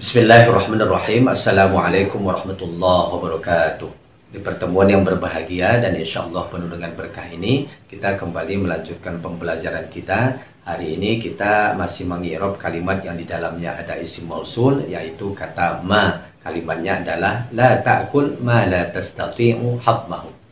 Bismillahirrahmanirrahim. Assalamualaikum warahmatullahi wabarakatuh. Di pertemuan yang berbahagia dan insya Allah penuh dengan berkah ini, kita kembali melanjutkan pembelajaran kita. Hari ini kita masih mengi'rab kalimat yang di dalamnya ada isim mausul, yaitu kata ma. Kalimatnya adalah la ta'kul ma la tastati'u hadmahu.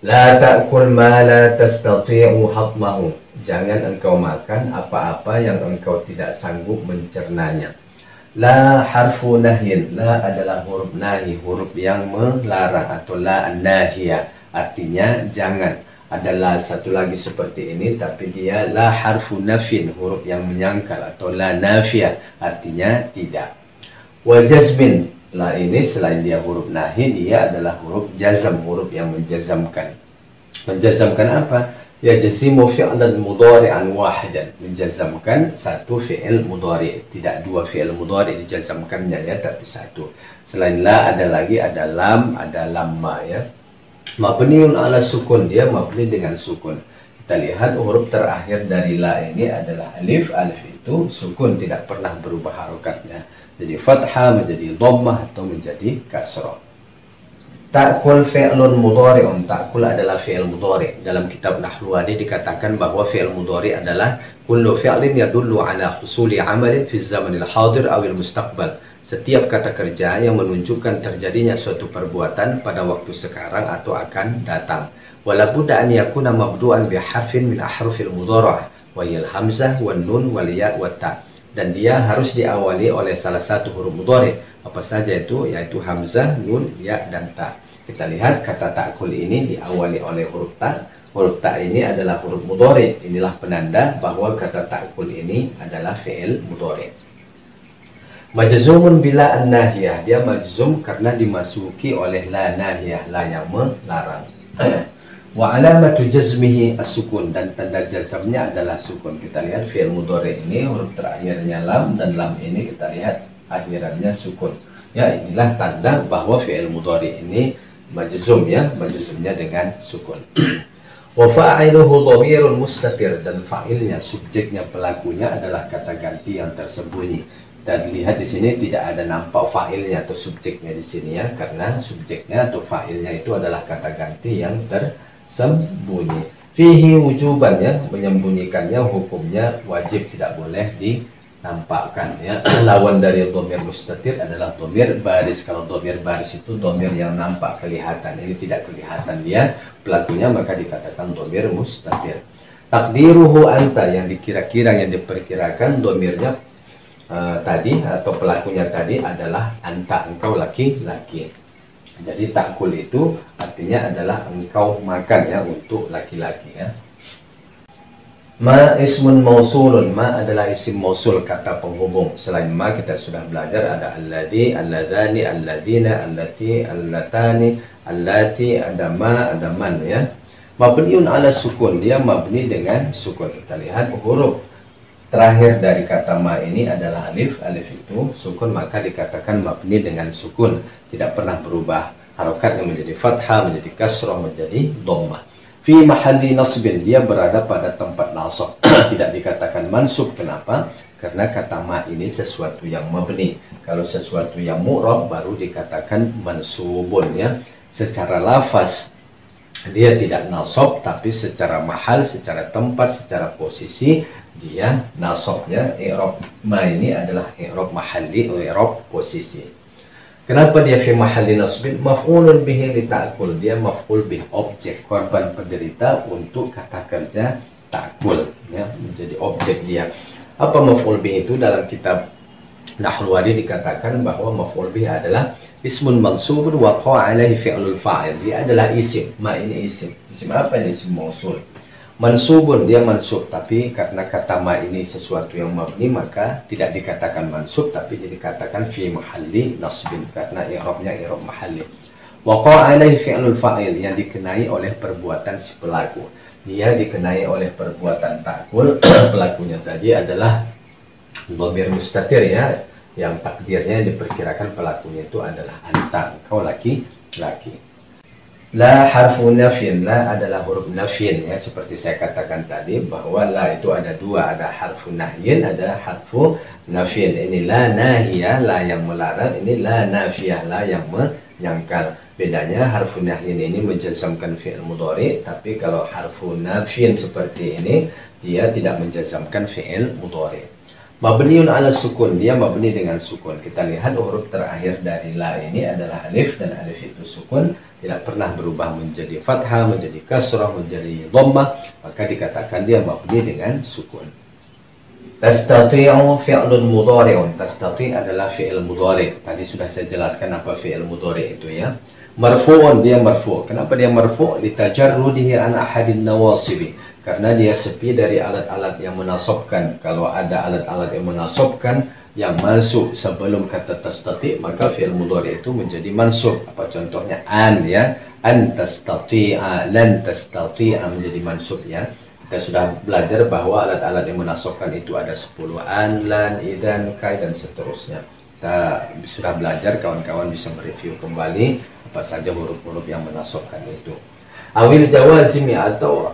La ta'kul ma la tastati'u hadmahu. Jangan engkau makan apa-apa yang engkau tidak sanggup mencernanya. La harfu nahyin. La adalah huruf nahi, huruf yang melarang, atau la nahiyah, artinya jangan. Ada la satu lagi seperti ini, tapi dia la harfu nafin, huruf yang menyangkal, atau la nafiyah, artinya tidak. Wa jazmin. La ini selain dia huruf nahi, dia adalah huruf jazam, huruf yang menjazamkan. Menjazamkan apa? Ya jazimu fi'lan mudhari'an wahidan. Menjazamkan satu fi'il mudhari', tidak dua fi'il mudhari' dijazamkannya ya, tapi satu. Selain la ada lagi, ada lam, ada lamma ya. Mabniun ala sukun, dia mabni dengan sukun. Kita lihat huruf terakhir dari la ini adalah alif. Alif itu sukun, tidak pernah berubah harokatnya. Jadi fathah, menjadi dhammah, atau menjadi kasrah. Ta'kul fi'lun mudhari'un. Ta'kul adalah fi'il mudhari'. Dalam kitab Nahwu Wadi dikatakan bahwa fi'il mudhari' adalah kullu fi'lin yadullu ala husuli 'amalin fi zamanil hadir awil mustaqbal. Setiap kata kerja yang menunjukkan terjadinya suatu perbuatan pada waktu sekarang atau akan datang. Wala budda an yakuna mabdu'an bi harfin min ahrufil mudhari'ah wa yal hamzah wan nun wal ya' wat ta'. Dan dia harus diawali oleh salah satu huruf mudhari'. Apa saja itu? Yaitu hamzah, nun, ya, dan ta. Kita lihat kata ta'kul ini diawali oleh huruf ta. Huruf ta ini adalah huruf mudhari'. Inilah penanda bahwa kata ta'kul ini adalah fi'il mudhari'. Majzumun bila an-nahiyah. Dia majzum karena dimasuki oleh la nahiyah, la yang melarang. Wa alamatu jazmihi as-sukun, dan tanda jazamnya adalah sukun. Kita lihat fi'il mudhari' ini huruf terakhirnya lam, dan lam ini kita lihat akhirannya sukun. Ya, inilah tanda bahwa fi'il mudhari' ini majzum ya, majzumnya dengan sukun. Wa fa'iluhu dhamirun mustatir, dan fa'ilnya, subjeknya, pelakunya adalah kata ganti yang tersembunyi. Dan lihat di sini tidak ada nampak fa'ilnya atau subjeknya di sini ya, karena subjeknya atau fa'ilnya itu adalah kata ganti yang tersembunyi. Fihi wujuban ya, menyembunyikannya hukumnya wajib, tidak boleh dinampakkan ya. Lawan dari dhamir mustatir adalah dhamir baris. Kalau dhamir baris itu dhamir yang nampak, kelihatan. Ini tidak kelihatan dia pelakunya, maka dikatakan dhamir mustatir. Takdiruhu anta, yang dikira-kira, yang diperkirakan dhamirnya tadi atau pelakunya tadi adalah anta, engkau laki-laki. Jadi ta'kul itu artinya adalah engkau makan ya, untuk laki-laki ya. Ma ismun mausulun. Ma adalah isim mausul, kata penghubung. Selain ma kita sudah belajar ada alladhi, alladhani, alladhina, allati, allatani, allati, ada ma, ada man ya. Mabniun ala sukun, dia mabni dengan sukun. Kita lihat huruf terakhir dari kata ma ini adalah alif. Alif itu sukun, maka dikatakan mabni dengan sukun, tidak pernah berubah harokatnya menjadi fathah, menjadi kasrah, menjadi dhammah. Fi mahalli nasbin, dia berada pada tempat nasab. Tidak dikatakan mansub. Kenapa? Karena kata ma ini sesuatu yang mabni. Kalau sesuatu yang mu'rab baru dikatakan mansubun ya. Secara lafaz dia tidak nasab, tapi secara mahal, secara tempat, secara posisi dia nasabnya. I'rab ma ini adalah i'rab mahalli, i'rab posisi. Kenapa dia fi mahalli nasbin? Maf'ulun bihi li ta'kul, dia maf'ul bih, objek, korban penderita untuk kata kerja ta'kul ya, menjadi objek dia. Apa maf'ul bih itu? Dalam kitab Nahwu Wadi dikatakan bahwa maf'ul bih adalah ismun mansubun waqa'a alaihi fi'lul fa'il. Dia adalah isim. Ma ini isim. Isim apa ini? Isim mausul. Mansubun, dia mansub, tapi karena kata ma ini sesuatu yang mabni, maka tidak dikatakan mansub, tapi dikatakan fi mahalli nasbin, karena i'rabnya i'rab mahalli. Waqa'a alaihi fi'lul fa'il, yang dikenai oleh perbuatan si pelaku. Dia dikenai oleh perbuatan ta'kul. Pelakunya tadi adalah dhamir mustatir ya, yang takdirnya diperkirakan pelakunya itu adalah anta, engkau laki-laki. La harfu nafyin, la adalah huruf nafyin ya, seperti saya katakan tadi bahwa la itu ada dua, ada harfu nahyin, ada harfu nafyin. Ini la nahiyah, la yang melarang, ini la nafiyah, la yang menyangkal. Bedanya harfu nahyin ini menjazamkan fi'il mudhari, tapi kalau harfu nafyin seperti ini dia tidak menjazamkan fi'il mudhari. Mabniun ala sukun, dia mabni dengan sukun. Kita lihat huruf terakhir dari la ini adalah alif, dan alif itu sukun, tidak pernah berubah menjadi fathah, menjadi kasrah, menjadi dhammah, maka dikatakan dia mabni dengan sukun. Tastati'u fi'lun mudhari'un. Tastati' adalah fi'il mudhari'. Tadi sudah saya jelaskan apa fi'il mudhari' itu ya. Marfu'un, dia marfu'. Kenapa dia marfu'? Litajarrudihi an ahadin nawasibi. Karena dia sepi dari alat-alat yang menasabkan. Kalau ada alat-alat yang menasabkan yang masuk sebelum kata tastati', maka fi'il mudhari' itu menjadi mansub. Apa contohnya? An ya. An tastati'a, lan tastati'a menjadi mansub ya. Kita sudah belajar bahwa alat-alat yang menasabkan itu ada 10. An, lan, idan, kai, dan seterusnya. Kita sudah belajar, kawan-kawan bisa mereview kembali apa saja huruf-huruf yang menasabkan itu. Awil jawazimi, atau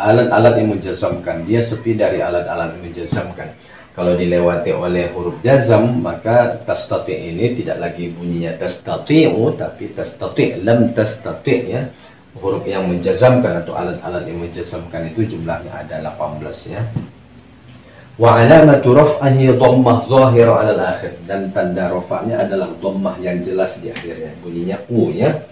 alat-alat yang menjazamkan, dia sepi dari alat-alat yang menjazamkan. Kalau dilewati oleh huruf jazam, maka tastati' ini tidak lagi bunyinya tastati'u, tapi tastati', lam tastati' ya. Huruf yang menjazamkan atau alat-alat yang menjazamkan itu jumlahnya ada 18 ya. Wa alamatu raf'ahi dhammah zahira 'ala al-akhir, dan tanda rafa'nya adalah dhammah yang jelas di akhirnya, bunyinya u ya.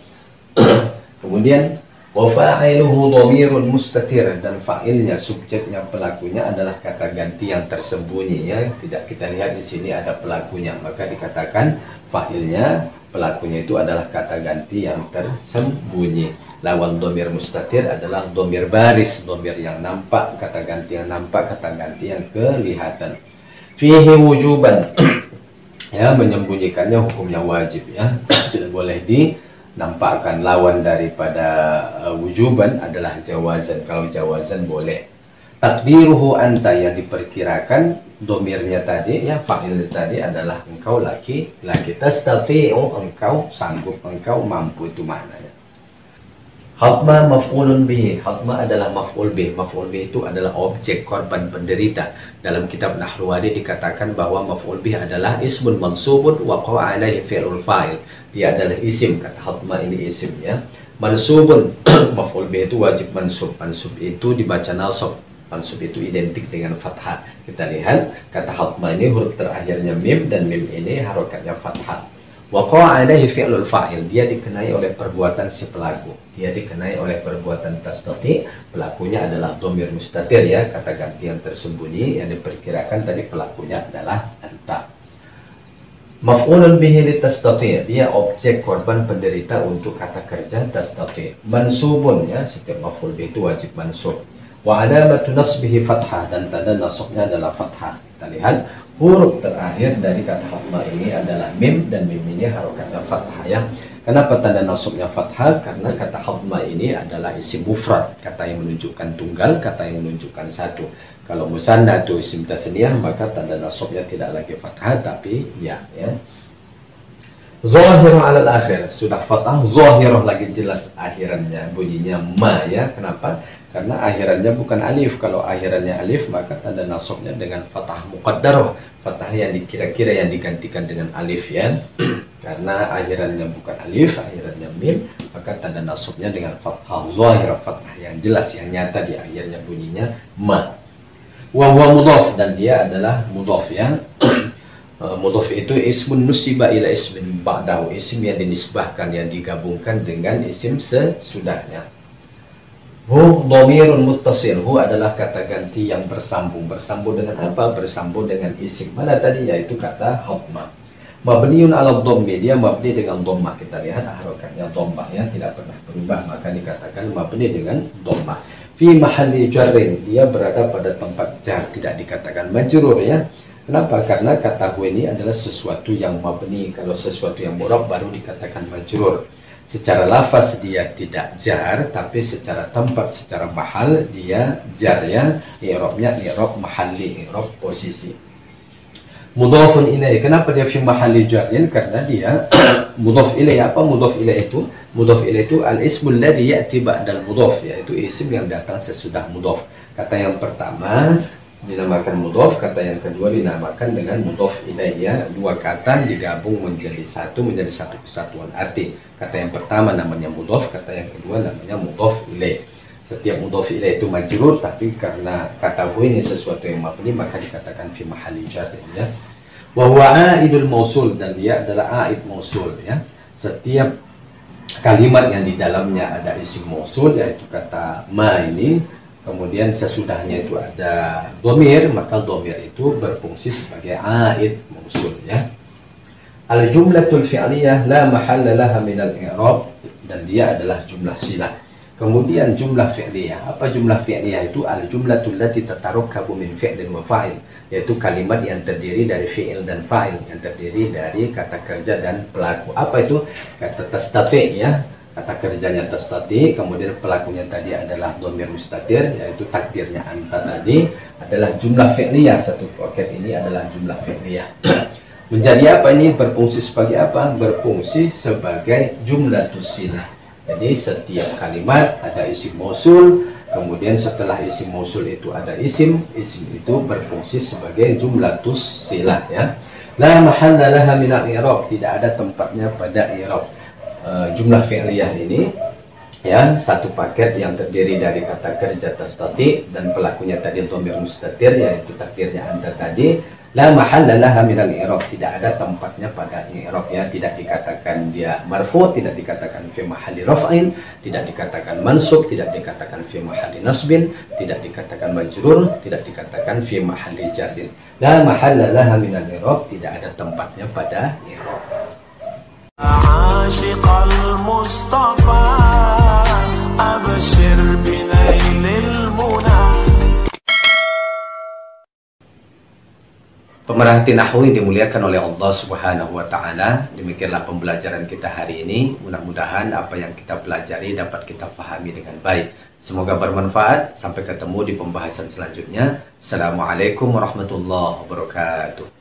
Kemudian wa fa'iluhu dhamirun mustatir, dan fa'ilnya, subjeknya, pelakunya adalah kata ganti yang tersembunyi ya. Tidak kita lihat di sini ada pelakunya, maka dikatakan fa'ilnya, pelakunya itu adalah kata ganti yang tersembunyi. Lawan dhamir mustatir adalah dhamir baris, dhamir yang nampak, kata ganti yang nampak, kata ganti yang kelihatan. Fihi wujuban ya, menyembunyikannya hukumnya wajib ya. Tidak boleh nampakkan. Lawan daripada wujuban adalah jawazan. Kalau jawazan boleh. Takdiruhu anta, yang diperkirakan domirnya tadi ya, fa'il tadi adalah engkau laki-laki. Tastati'u, engkau sanggup, engkau mampu, itu maknanya. Hatma maf'ulun bihi. Hatma adalah maf'ul bih. Maf'ul bih itu adalah objek, korban, penderita. Dalam kitab Nahruwadi dikatakan bahwa maf'ul bih adalah ismun mansubun wa qa'a alaihi fi'lul fa'il. Dia adalah isim, kata hatma ini isim ya. Mansubun, maf'ul bih itu wajib mansub. Mansub itu dibaca nasab. Mansub itu identik dengan fathah. Kita lihat kata hatma ini huruf terakhirnya mim, dan mim ini harokatnya fathah. Waqa'a alaihi fi'lul fa'il, dia dikenai oleh perbuatan si pelaku. Dia dikenai oleh perbuatan tastati', pelakunya adalah dhamir mustatir ya, kata ganti yang tersembunyi, yang diperkirakan tadi pelakunya adalah anta. Maf'ulun bihi li tastati', dia objek, korban, penderita untuk kata kerja tastati'. Mansubun ya, setiap maf'ul bihi itu wajib mansub. Wa alamatu nasbihi fathah, dan tanda nasabnya adalah fathah. Kita lihat huruf terakhir dari kata hatma ini adalah mim, dan mim ini harokatnya fathah ya. Kenapa tanda nasabnya fathah? Karena kata hatma ini adalah isim mufrad, kata yang menunjukkan tunggal, kata yang menunjukkan satu. Kalau musanna itu isim tathniyah, maka tanda nasabnya tidak lagi fathah tapi ya. Zahirah 'alal akhir, sudah fathah, zahirah lagi jelas akhirannya, bunyinya ma ya. Kenapa? Karena akhirannya bukan alif. Kalau akhirannya alif, maka tanda nasabnya dengan fathah muqaddarah, fathah yang dikira-kira, yang digantikan dengan alif ya. Karena akhirannya bukan alif, akhirannya mim, maka tanda nasabnya dengan fathah zahirah, fathah yang jelas, yang nyata di akhirnya, bunyinya ma. Wa huwa mudhaf, dan dia adalah mudhaf ya. Mudhaf itu ismun nusiba ila ismin ba'dahu, isim yang dinisbahkan, yang digabungkan dengan isim sesudahnya. Hu dhamirun muttasil, hu adalah kata ganti yang bersambung. Bersambung dengan apa? Bersambung dengan isim. Mana tadi? Yaitu kata hatma. Mabniun ala dhammi, dia mabni dengan dhammah. Kita lihat harokatnya dhammah ya, tidak pernah berubah, maka dikatakan mabni dengan dhammah. Fi mahalli jarrin, dia berada pada tempat jar, tidak dikatakan majrur ya. Kenapa? Karena kata hu ini adalah sesuatu yang mabni. Kalau sesuatu yang mu'rab baru dikatakan majrur. Secara lafaz dia tidak jar, tapi secara tempat, secara mahal dia jar ya. I'rabnya i'rab mahalli, i'rab posisi. Mudhafun ilaih. Kenapa dia fi mahalli jarrin? Karena dia mudhaf ilaih. Apa mudhaf ilaih itu? Mudhaf ilaih itu al-ismul ladzi ya'ti ba'dal mudhaf, yaitu isim yang datang sesudah mudhaf. Kata yang pertama dinamakan mudhaf, kata yang kedua dinamakan dengan mudhaf ilaih, ya. Dua kata digabung menjadi satu kesatuan arti. Kata yang pertama namanya mudhaf, kata yang kedua namanya mudhaf ilaih. Setiap mudhaf ilaih itu majrur, tapi karena kata hu ini sesuatu yang mabni maka dikatakan fi mahalli jar, ya. Wa huwa aidul mausul, dan dia adalah aid mausul, ya. Setiap kalimat yang di dalamnya ada isim mausul, yaitu kata ma ini, kemudian sesudahnya itu ada dhamir, maka dhamir itu berfungsi sebagai aid mausul, ya. Al jumlatul fi'liyah la mahalla laha min al i'rab, dan dia adalah jumlah silah. Kemudian jumlah fi'liyah. Apa jumlah fi'liyah itu? Al jumlatul lati tatarakabu min fi'lin wa fa'il, yaitu kalimat yang terdiri dari fi'il dan fa'il, yang terdiri dari kata kerja dan pelaku. Apa itu? Kata tastati, ya. Kata kerjanya tastati, kemudian pelakunya tadi adalah dhamir mustatir, yaitu takdirnya anta tadi, adalah jumlah fi'liyah. Satu paket ini adalah jumlah fi'liyah. Menjadi apa ini? Berfungsi sebagai apa? Berfungsi sebagai jumlatus silah. Jadi setiap kalimat ada isim mausul, kemudian setelah isim mausul itu ada isim itu berfungsi sebagai jumlatus silah, ya. La mahalla laha min al-i'rab, tidak ada tempatnya pada i'rab. Jumlah fi'liyah ini, ya, satu paket yang terdiri dari kata kerja tastati dan pelakunya tadi dhamir mustatir, yaitu takdirnya anta tadi. La mahalla laha min al-i'rab, tidak ada tempatnya pada i'rab, ya. Tidak dikatakan dia marfu, tidak dikatakan fi mahalli raf'in, tidak dikatakan mansub, tidak dikatakan fi mahalli nasbin, tidak dikatakan majrur, tidak dikatakan fi mahalli jarrin. La mahalla laha min al-i'rab, tidak ada tempatnya pada i'rab. Ashiqal Mustafa abshir binailil munah. Pemerhati nahwu dimuliakan oleh Allah Subhanahu wa taala. Demikianlah pembelajaran kita hari ini. Mudah-mudahan apa yang kita pelajari dapat kita pahami dengan baik. Semoga bermanfaat. Sampai ketemu di pembahasan selanjutnya. Assalamualaikum warahmatullahi wabarakatuh.